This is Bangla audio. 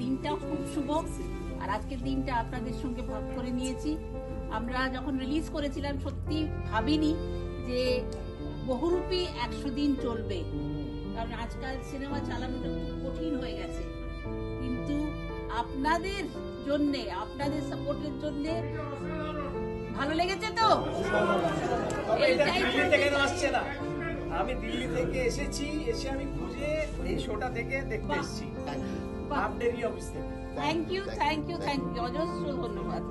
দিনটা খুব শুভ, আর আজকের দিনটা আপনাদের সঙ্গে ভাগ করে নিয়েছি। আমরা যখন রিলিজ করেছিলাম সত্যি ভাবিনি যে বহুরূপী 100 দিন চলবে, কারণ আজকাল সিনেমা চালানোটা খুব কঠিন হয়ে গেছে। কিন্তু আপনাদের জন্যে, আপনাদের সাপোর্টের জন্যে ভালো লেগেছে তো? আমি দিল্লি থেকে এসেছি, এসে আমি খুঁজে এই শোটা থেকে দেখতে এসেছি আপনারই অফিস থেকে। থ্যাংক ইউ, অজস্র ধন্যবাদ।